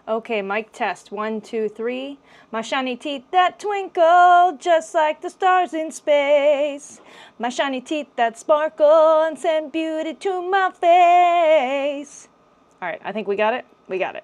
Okay, mic test. 1, 2, 3. My shiny teeth that twinkle just like the stars in space. My shiny teeth that sparkle and send beauty to my face. All right, I think we got it. We got it.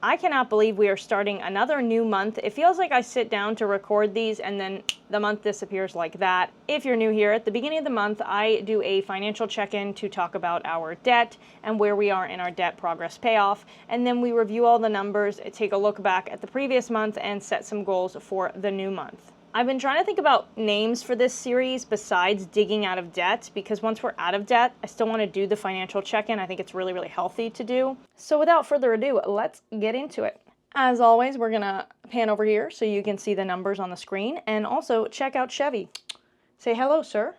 I cannot believe we are starting another new month. It feels like I sit down to record these and then the month disappears like that. If you're new here, at the beginning of the month, I do a financial check-in to talk about our debt and where we are in our debt progress payoff. And then we review all the numbers, take a look back at the previous month, and set some goals for the new month. I've been trying to think about names for this series besides digging out of debt, because once we're out of debt, I still want to do the financial check-in. I think it's really, really healthy to do. So without further ado, let's get into it. As always, we're going to pan over here so you can see the numbers on the screen, and also check out Chevy. Say hello, sir.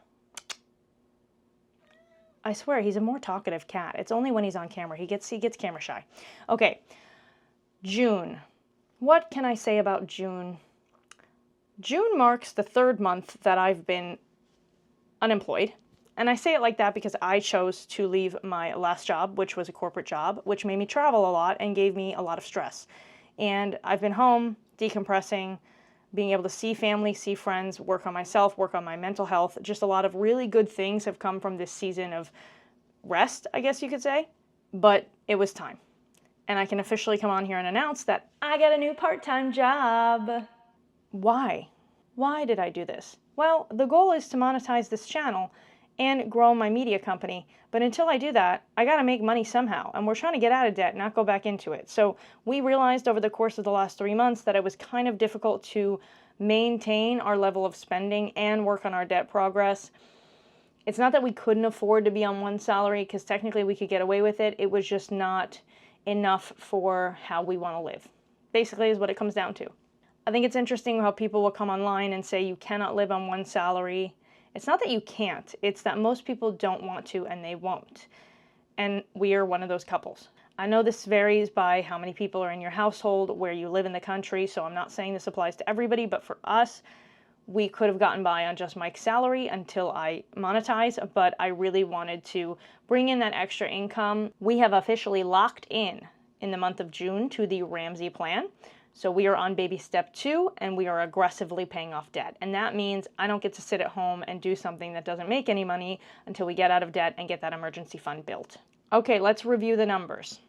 I swear, he's a more talkative cat. It's only when he's on camera. He gets camera shy. Okay, June. What can I say about June? June marks the third month that I've been unemployed. And I say it like that because I chose to leave my last job, which was a corporate job, which made me travel a lot and gave me a lot of stress. And I've been home, decompressing, being able to see family, see friends, work on myself, work on my mental health. Just a lot of really good things have come from this season of rest, I guess you could say. But it was time. And I can officially come on here and announce that I got a new part-time job. Why? Why did I do this? Well, the goal is to monetize this channel and grow my media company. But until I do that, I got to make money somehow. And we're trying to get out of debt, not go back into it. So we realized over the course of the last 3 months that it was kind of difficult to maintain our level of spending and work on our debt progress. It's not that we couldn't afford to be on one salary, because technically we could get away with it. It was just not enough for how we want to live. Basically is what it comes down to. I think it's interesting how people will come online and say you cannot live on one salary. It's not that you can't, it's that most people don't want to and they won't. And we are one of those couples. I know this varies by how many people are in your household, where you live in the country, so I'm not saying this applies to everybody, but for us, we could have gotten by on just Mike's salary until I monetize, but I really wanted to bring in that extra income. We have officially locked in the month of June to the Ramsey plan. So we are on baby step 2, and we are aggressively paying off debt. And that means I don't get to sit at home and do something that doesn't make any money until we get out of debt and get that emergency fund built. Okay, let's review the numbers.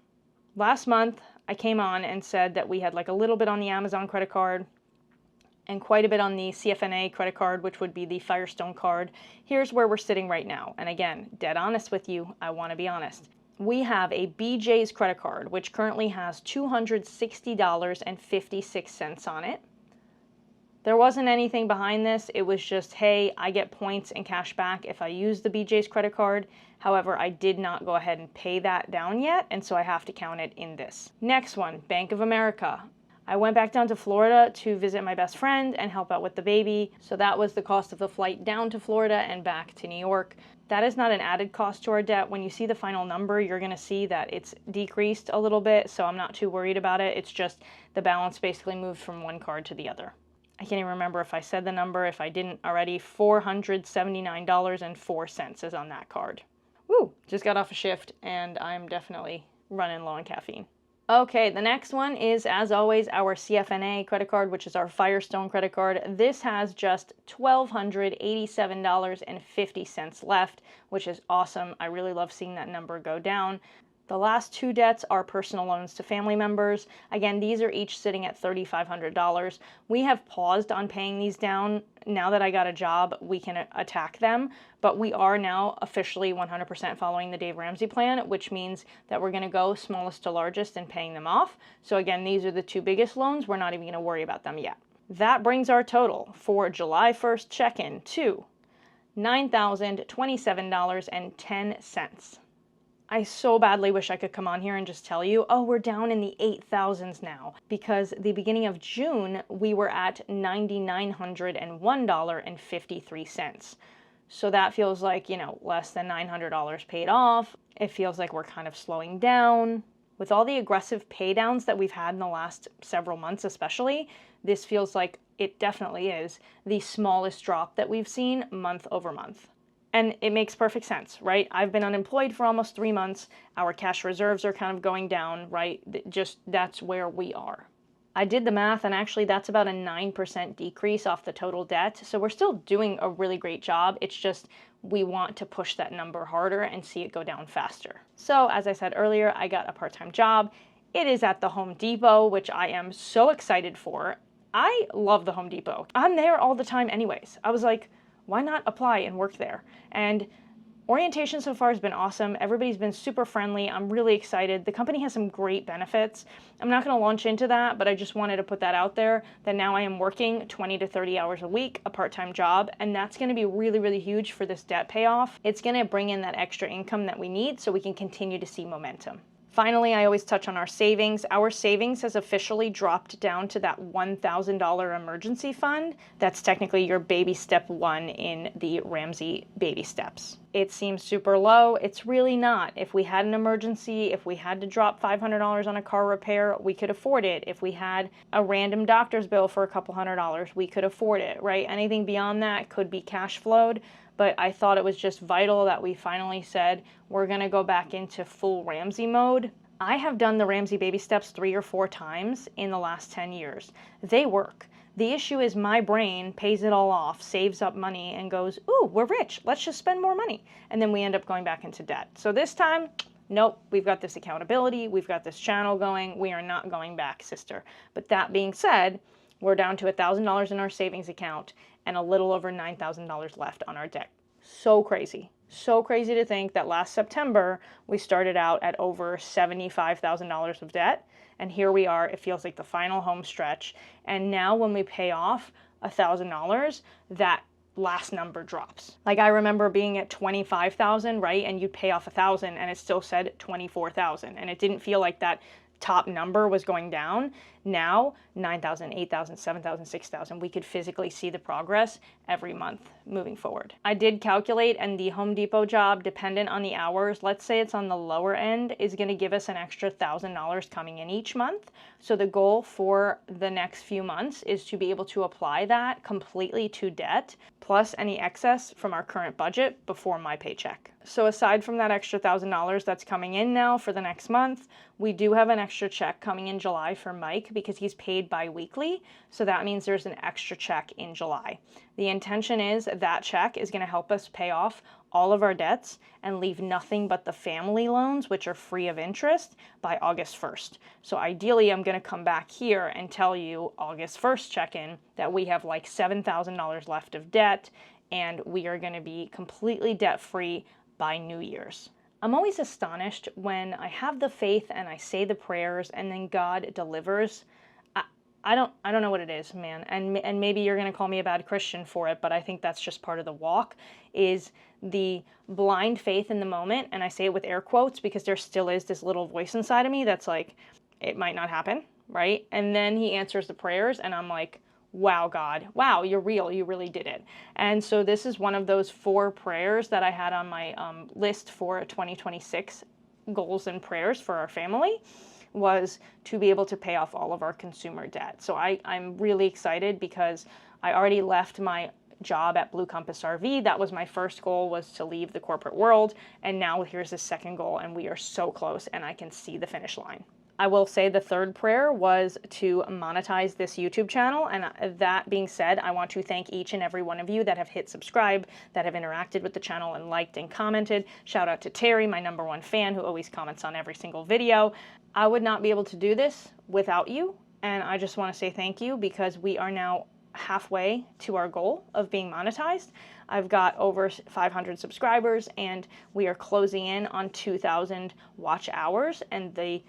Last month, I came on and said that we had like a little bit on the Amazon credit card and quite a bit on the CFNA credit card, which would be the Firestone card. Here's where we're sitting right now. And again, dead honest with you, I want to be honest. We have a BJ's credit card, which currently has $260.56 on it. There wasn't anything behind this. It was just, hey, I get points and cash back if I use the BJ's credit card. However, I did not go ahead and pay that down yet, and so I have to count it in this. Next one, Bank of America. I went back down to Florida to visit my best friend and help out with the baby. So that was the cost of the flight down to Florida and back to New York. That is not an added cost to our debt. When you see the final number, you're going to see that it's decreased a little bit, so I'm not too worried about it. It's just the balance basically moved from one card to the other. I can't even remember if I said the number. If I didn't already, $479.04 is on that card. Woo! Just got off a shift, and I'm definitely running low on caffeine. Okay, the next one is, as always, our CFNA credit card, which is our Firestone credit card. This has just $1,287.50 left, which is awesome. I really love seeing that number go down. The last 2 debts are personal loans to family members. Again, these are each sitting at $3,500. We have paused on paying these down. Now that I got a job, we can attack them, but we are now officially 100% following the Dave Ramsey plan, which means that we're going to go smallest to largest and paying them off. So again, these are the 2 biggest loans. We're not even going to worry about them yet. That brings our total for July 1st check-in to $9,027.10. I so badly wish I could come on here and just tell you, oh, we're down in the 8,000s now, because the beginning of June, we were at $9,901.53. So that feels like, less than $900 paid off. It feels like we're kind of slowing down. With all the aggressive pay downs that we've had in the last several months especially, this feels like it definitely is the smallest drop that we've seen month over month. And it makes perfect sense, right? I've been unemployed for almost 3 months. Our cash reserves are kind of going down, right? Just that's where we are. I did the math, and actually that's about a 9% decrease off the total debt. So we're still doing a really great job. It's just we want to push that number harder and see it go down faster. So as I said earlier, I got a part-time job. It is at the Home Depot, which I am so excited for. I love the Home Depot. I'm there all the time anyways. I was like, why not apply and work there? And orientation so far has been awesome. Everybody's been super friendly. I'm really excited. The company has some great benefits. I'm not going to launch into that, but I just wanted to put that out there that now I am working 20 to 30 hours a week, a part-time job, and that's going to be really, really huge for this debt payoff. It's going to bring in that extra income that we need so we can continue to see momentum. Finally, I always touch on our savings. Our savings has officially dropped down to that $1,000 emergency fund. That's technically your baby step 1 in the Ramsey Baby Steps. It seems super low. It's really not. If we had an emergency, if we had to drop $500 on a car repair, we could afford it. If we had a random doctor's bill for a couple $100, we could afford it, right? Anything beyond that could be cash flowed. But I thought it was just vital that we finally said we're going to go back into full Ramsey mode. I have done the Ramsey Baby Steps 3 or 4 times in the last 10 years. They work. The issue is my brain pays it all off, saves up money, and goes, ooh, we're rich. Let's just spend more money. And then we end up going back into debt. So this time, nope, we've got this accountability. We've got this channel going. We are not going back, sister. But that being said, we're down to $1,000 in our savings account and a little over $9,000 left on our debt. So crazy. So crazy to think that last September, we started out at over $75,000 of debt. And here we are, it feels like the final home stretch. And now when we pay off $1,000, that last number drops. Like I remember being at 25,000, right? And you'd pay off 1,000 and it still said 24,000. And it didn't feel like that top number was going down. Now, 9,000, 8,000, 7,000, 6,000, we could physically see the progress every month moving forward. I did calculate, and the Home Depot job, dependent on the hours, let's say it's on the lower end, is going to give us an extra $1,000 coming in each month. So the goal for the next few months is to be able to apply that completely to debt, plus any excess from our current budget before my paycheck. So aside from that extra $1,000 that's coming in now for the next month, we do have an extra check coming in July for Mike because he's paid bi-weekly. So that means there's an extra check in July. The intention is that check is going to help us pay off all of our debts and leave nothing but the family loans, which are free of interest, by August 1st. So ideally, I'm going to come back here and tell you August 1st check-in that we have like $7,000 left of debt and we are going to be completely debt-free by New Year's. I'm always astonished when I have the faith and I say the prayers and then God delivers. I don't know what it is, man. And maybe you're going to call me a bad Christian for it, but I think that's just part of the walk, is the blind faith in the moment. And I say it with air quotes because there still is this little voice inside of me that's like, it might not happen, right? And then he answers the prayers and I'm like, wow, God, wow, you're real. You really did it. And so this is one of those 4 prayers that I had on my list for 2026 goals and prayers for our family, was to be able to pay off all of our consumer debt. So I'm really excited because I already left my job at Blue Compass RV. That was my first goal, was to leave the corporate world. And now here's the second goal, and we are so close and I can see the finish line. I will say the third prayer was to monetize this YouTube channel. And that being said, I want to thank each and every one of you that have hit subscribe, that have interacted with the channel and liked and commented. Shout out to Terry, my #1 fan, who always comments on every single video. I would not be able to do this without you. And I just want to say thank you because we are now halfway to our goal of being monetized. I've got over 500 subscribers and we are closing in on 2,000 watch hours, and the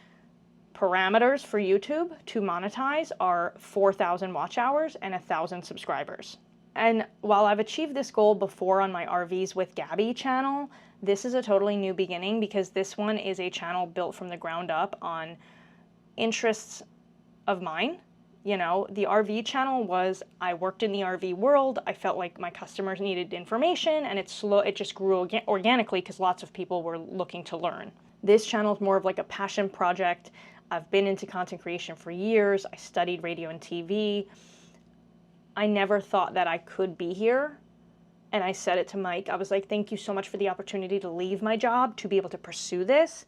parameters for YouTube to monetize are 4,000 watch hours and 1,000 subscribers. And while I've achieved this goal before on my RVs with Gabby channel, this is a totally new beginning because this one is a channel built from the ground up on interests of mine. You know, the RV channel was, I worked in the RV world, I felt like my customers needed information, and it just grew organically because lots of people were looking to learn. This channel is more of like a passion project. I've been into content creation for years. I studied radio and TV. I never thought that I could be here and I said it to Mike. I was like, thank you so much for the opportunity to leave my job to be able to pursue this,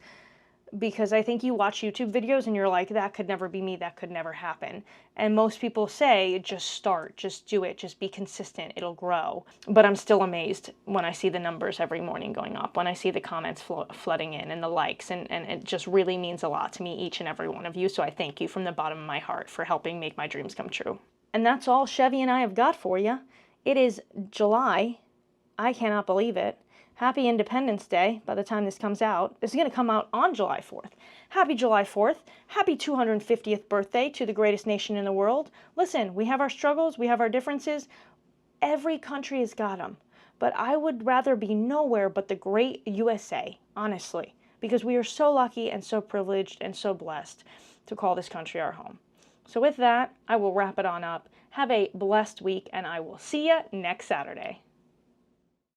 because I think you watch YouTube videos and you're like, that could never be me, that could never happen. And most people say, just start, just do it, just be consistent, it'll grow. But I'm still amazed when I see the numbers every morning going up, when I see the comments flooding in and the likes, and it just really means a lot to me, each and every one of you. So I thank you from the bottom of my heart for helping make my dreams come true. And that's all Chevy and I have got for you. It is July. I cannot believe it. Happy Independence Day by the time this comes out. This is going to come out on July 4th. Happy July 4th. Happy 250th birthday to the greatest nation in the world. Listen, we have our struggles, we have our differences. Every country has got them. But I would rather be nowhere but the great USA, honestly, because we are so lucky and so privileged and so blessed to call this country our home. So with that, I will wrap it on up. Have a blessed week, and I will see you next Saturday.